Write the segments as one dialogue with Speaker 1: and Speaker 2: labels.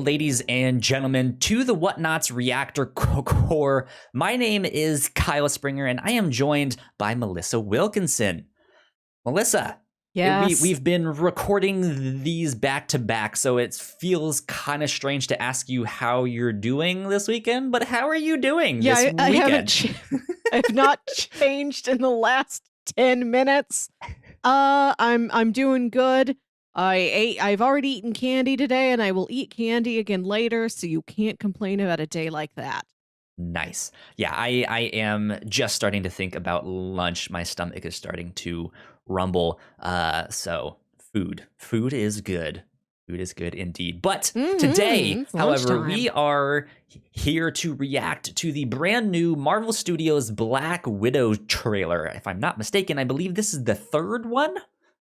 Speaker 1: ladies and gentlemen, to the Whatnauts Reactor Core. My name is Kyle Springer, and I am joined by Melissa Wilkinson. Melissa,
Speaker 2: yes,
Speaker 1: we've been recording these back to back, so it feels kind of strange to ask you how you're doing this weekend. But how are you doing this weekend?
Speaker 2: I haven't. I've not changed in the last 10 minutes. I'm doing good. I've already eaten candy today, and I will eat candy again later, so you can't complain about a day like that.
Speaker 1: Nice. Yeah, I am just starting to think about lunch. My stomach is starting to rumble. So food is good. Food is good indeed. But today, however, we are here to react to the brand new Marvel Studios Black Widow trailer. If I'm not mistaken, I believe this is the third one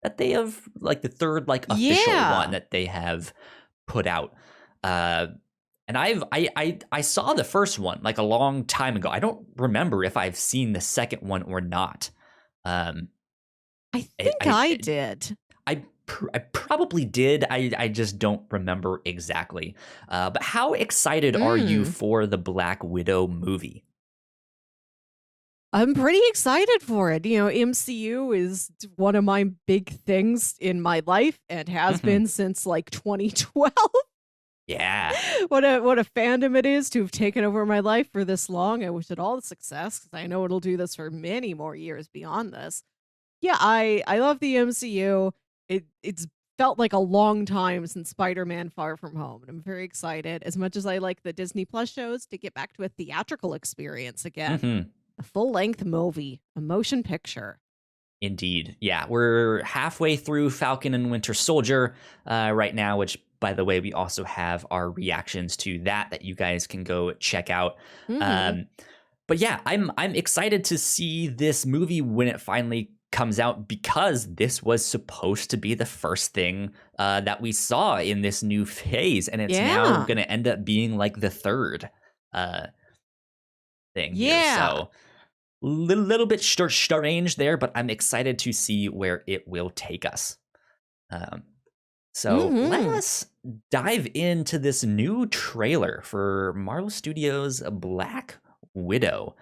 Speaker 1: that they have, like the third official one that they have put out. And I saw the first one like a long time ago. I don't remember if I've seen the second one or not.
Speaker 2: I think I did.
Speaker 1: I probably did. I just don't remember exactly. But how excited are you for the Black Widow movie?
Speaker 2: I'm pretty excited for it. You know, MCU is one of my big things in my life and has been since like 2012.
Speaker 1: Yeah.
Speaker 2: What a fandom it is to have taken over my life for this long. I wish it all the success because I know it'll do this for many more years beyond this. Yeah, I love the MCU. It's felt like a long time since Spider-Man Far From Home, and I'm very excited. As much as I like the Disney Plus shows, to get back to a theatrical experience again. A full-length movie, a motion picture.
Speaker 1: Indeed. Yeah, we're halfway through Falcon and Winter Soldier right now, which, by the way, we also have our reactions to that you guys can go check out. But yeah, I'm excited to see this movie when it finally comes out, because this was supposed to be the first thing that we saw in this new phase, and it's now going to end up being like the third thing. Here. So little bit strange there, but I'm excited to see where it will take us. So let us dive into this new trailer for Marvel Studios' Black Widow.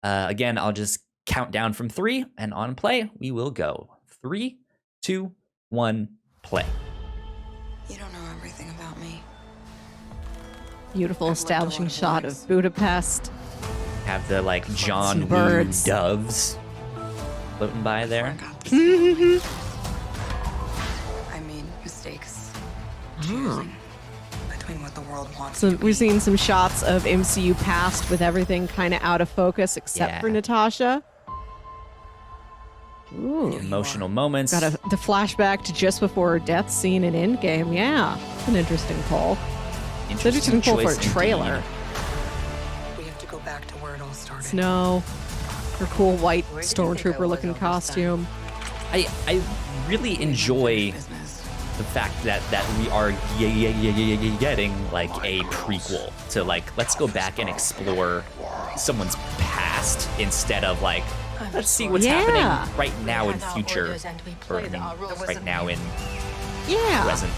Speaker 1: Again, I'll just count down from 3, and on play, we will go. 3, 2, 1, play.
Speaker 3: You don't know everything about me.
Speaker 2: Beautiful establishing shot of Budapest.
Speaker 1: Have the John Woo doves floating by there.
Speaker 3: I made mistakes choosing between what the world wants.
Speaker 2: So we're seeing some shots of MCU past with everything kind of out of focus except for Natasha. Ooh.
Speaker 1: Emotional moments.
Speaker 2: Got the flashback to just before her death scene in Endgame. Yeah, an interesting pull. Interesting pull for a trailer.
Speaker 3: We have to go back to where it all started.
Speaker 2: Snow, her cool white stormtrooper-looking costume.
Speaker 1: I really enjoy the fact that we are getting like a prequel to let's go back and explore someone's past instead of let's see what's happening right now in future, or right now in present.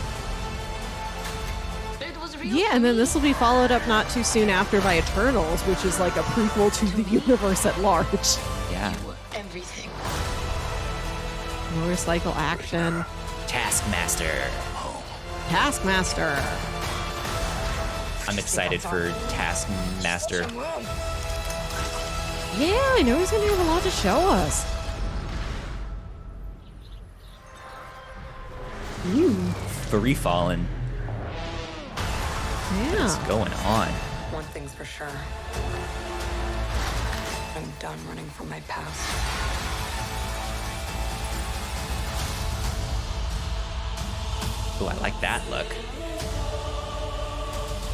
Speaker 2: Yeah, and then this will be followed up not too soon after by Eternals, which is like a prequel to the universe at large.
Speaker 1: Yeah.
Speaker 3: Everything.
Speaker 2: Motorcycle action.
Speaker 1: Taskmaster. I'm excited for Taskmaster.
Speaker 2: Yeah, I know he's going to have a lot to show us.
Speaker 1: Free falling.
Speaker 2: Yeah.
Speaker 1: What's going on?
Speaker 3: One thing's for sure. I'm done running from my past.
Speaker 1: Oh, I like that look.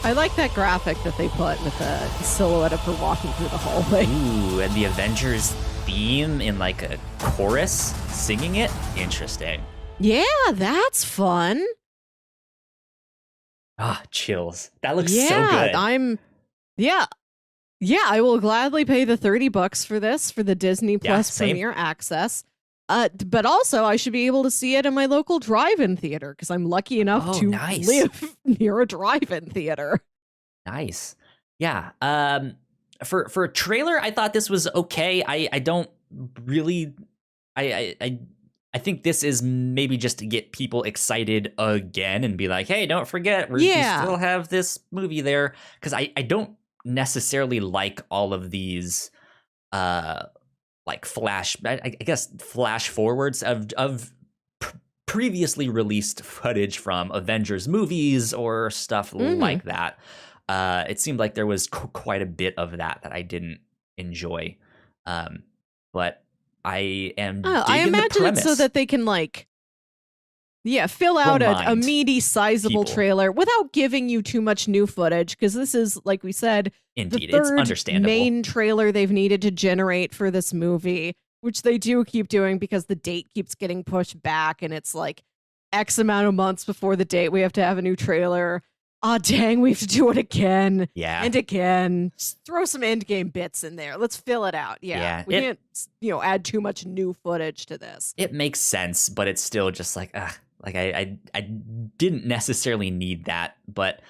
Speaker 2: I like that graphic that they put with the silhouette of her walking through the hallway.
Speaker 1: Ooh, and the Avengers theme in a chorus singing it. Interesting.
Speaker 2: Yeah, that's fun.
Speaker 1: Ah, chills. That looks so good.
Speaker 2: Yeah, I will gladly pay the $30 for this, for the Disney Plus Premier access. But also, I should be able to see it in my local drive-in theater because I'm lucky enough
Speaker 1: Oh,
Speaker 2: to
Speaker 1: nice.
Speaker 2: live near a drive-in theater.
Speaker 1: Nice. Yeah. For a trailer, I thought this was okay. I don't really. I think this is maybe just to get people excited again and be like, hey, don't forget, we still
Speaker 2: Yeah.
Speaker 1: have this movie there. Because I don't necessarily like all of these like I guess flash forwards of previously released footage from Avengers movies or stuff
Speaker 2: Mhm.
Speaker 1: like that. It seemed like there was quite a bit of that I didn't enjoy. But I am
Speaker 2: Oh, I
Speaker 1: digging the
Speaker 2: imagine it's so
Speaker 1: premise.
Speaker 2: that they can fill out a
Speaker 1: Remind
Speaker 2: meaty, sizable
Speaker 1: people.
Speaker 2: trailer without giving you too much new footage. Because this is, like we said, the
Speaker 1: Indeed, it's
Speaker 2: third
Speaker 1: understandable.
Speaker 2: main trailer they've needed to generate for this movie, which they do keep doing because the date keeps getting pushed back, and it's like X amount of months before the date we have to have a new trailer. Ah, dang, we have to do it again
Speaker 1: Yeah,
Speaker 2: and again. Just throw some end game bits in there. Let's fill it out. Yeah,
Speaker 1: yeah.
Speaker 2: we can't, add too much new footage to this.
Speaker 1: It makes sense, but it's still just like, like I didn't necessarily need that, but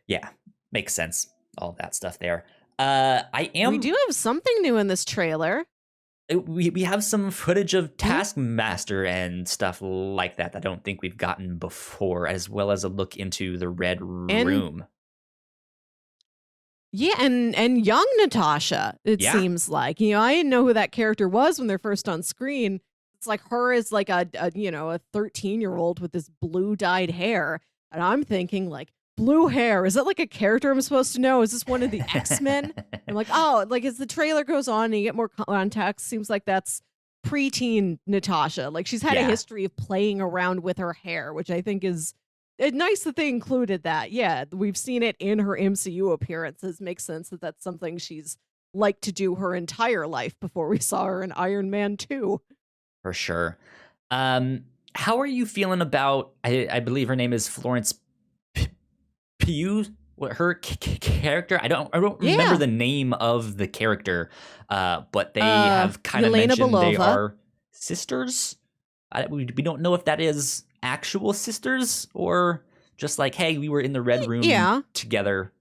Speaker 1: yeah, makes sense. All that stuff there. I
Speaker 2: We
Speaker 1: am.
Speaker 2: do have something new in this trailer.
Speaker 1: We have some footage of
Speaker 2: Mhm.
Speaker 1: Taskmaster and stuff like that. I don't think we've gotten before, as well as a look into the Red
Speaker 2: And
Speaker 1: Room.
Speaker 2: yeah, and young Natasha, it
Speaker 1: Yeah.
Speaker 2: seems like. I didn't know who that character was when they're first on screen. It's like her as like a 13-year-old with this blue dyed hair. And I'm thinking like blue hair, is that like a character I'm supposed to know? Is this one of the X-Men? I'm like, oh, like as the trailer goes on and you get more context, seems like that's preteen Natasha. Like she's had a
Speaker 1: Yeah,
Speaker 2: history of playing around with her hair, which I think is it's nice that they included that. Yeah, we've seen it in her MCU appearances. Makes sense that that's something she's liked to do her entire life before we saw her in Iron Man 2.
Speaker 1: for sure. How are you feeling about? I believe her name is Florence Pugh. What her character? I don't remember
Speaker 2: Yeah.
Speaker 1: the name of the character, but they have kind of
Speaker 2: Yelena
Speaker 1: mentioned they
Speaker 2: Belova.
Speaker 1: are sisters. We don't know if that is actual sisters or just like, hey, we were in the Red Room
Speaker 2: Yeah.
Speaker 1: together.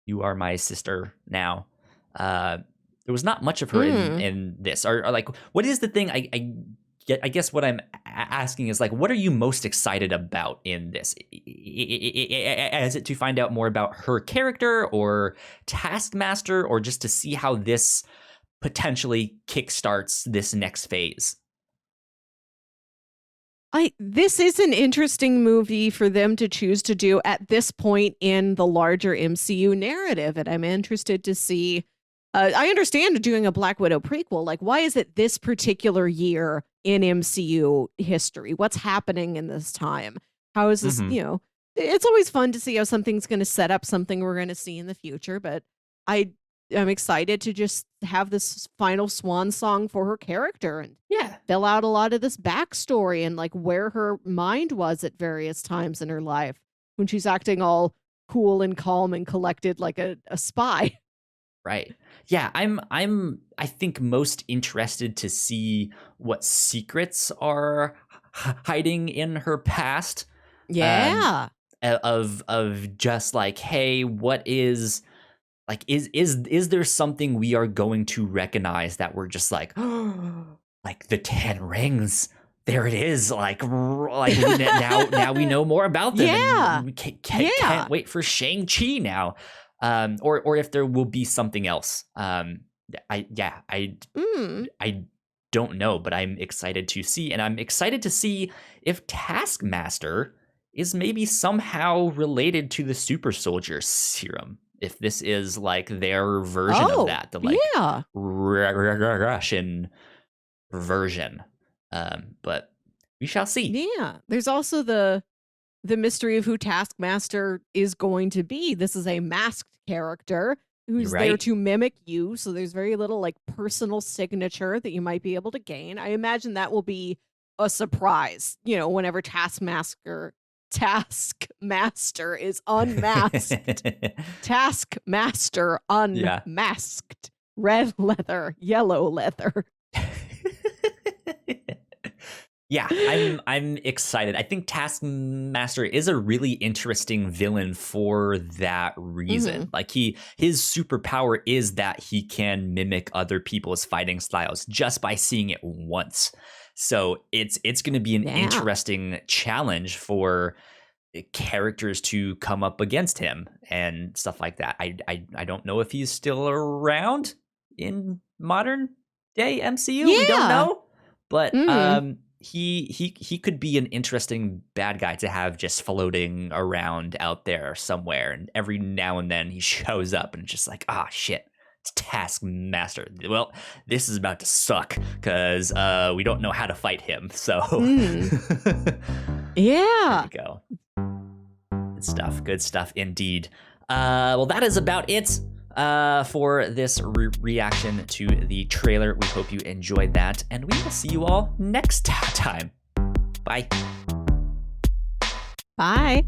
Speaker 1: You are my sister now. Uh, there was not much of her
Speaker 2: Mm.
Speaker 1: in this. Or like, what is the thing? I guess what I'm asking is like, what are you most excited about in this? Is it to find out more about her character or Taskmaster, or just to see how this potentially kickstarts this next phase?
Speaker 2: This is an interesting movie for them to choose to do at this point in the larger MCU narrative, and I'm interested to see. I understand doing a Black Widow prequel. Like, why is it this particular year in MCU history? What's happening in this time? How is this?
Speaker 1: Mm-hmm.
Speaker 2: It's always fun to see how something's going to set up something we're going to see in the future. But I am excited to just have this final swan song for her character and
Speaker 1: Yeah,
Speaker 2: fill out a lot of this backstory and like where her mind was at various times in her life when she's acting all cool and calm and collected like a spy.
Speaker 1: right. Yeah, I think most interested to see what secrets are hiding in her past. Um
Speaker 2: Yeah.
Speaker 1: of just like, hey, what is like is there something we are going to recognize that we're just like, like the 10 rings, there it is, like now we know more about them,
Speaker 2: Yeah.
Speaker 1: and we
Speaker 2: Yeah.
Speaker 1: can't wait for Shang-Chi now. Or if there will be something else.
Speaker 2: Mm.
Speaker 1: I don't know, but I'm excited to see, and I'm excited to see if Taskmaster is maybe somehow related to the super soldier serum. If this is like their version of
Speaker 2: Oh,
Speaker 1: that, the like
Speaker 2: yeah.
Speaker 1: Russian version. But we shall see.
Speaker 2: Yeah. There's also the mystery of who Taskmaster is going to be. This is a masked character
Speaker 1: You're
Speaker 2: who's there
Speaker 1: right.
Speaker 2: to mimic you, so there's very little like personal signature that you might be able to gain. I imagine that will be a surprise, whenever Taskmaster is unmasked. Taskmaster
Speaker 1: Yeah.
Speaker 2: unmasked. Red leather, yellow leather.
Speaker 1: Yeah, I'm excited. I think Taskmaster is a really interesting villain for that reason.
Speaker 2: Mhm.
Speaker 1: Like his superpower is that he can mimic other people's fighting styles just by seeing it once. So it's going to be an
Speaker 2: Yeah.
Speaker 1: interesting challenge for characters to come up against him and stuff like that. I don't know if he's still around in modern day MCU. We don't
Speaker 2: Yeah.
Speaker 1: know, but
Speaker 2: Mhm.
Speaker 1: he could be an interesting bad guy to have just floating around out there somewhere, and every now and then he shows up and it's just like, ah, shit. It's Taskmaster. Well, this is about to suck because we don't know how to fight him. So
Speaker 2: Mm.
Speaker 1: there
Speaker 2: Yeah.
Speaker 1: we go. Good stuff indeed. Well, that is about it for this reaction to the trailer. We hope you enjoyed that, and we will see you all next time. Bye.
Speaker 2: Bye.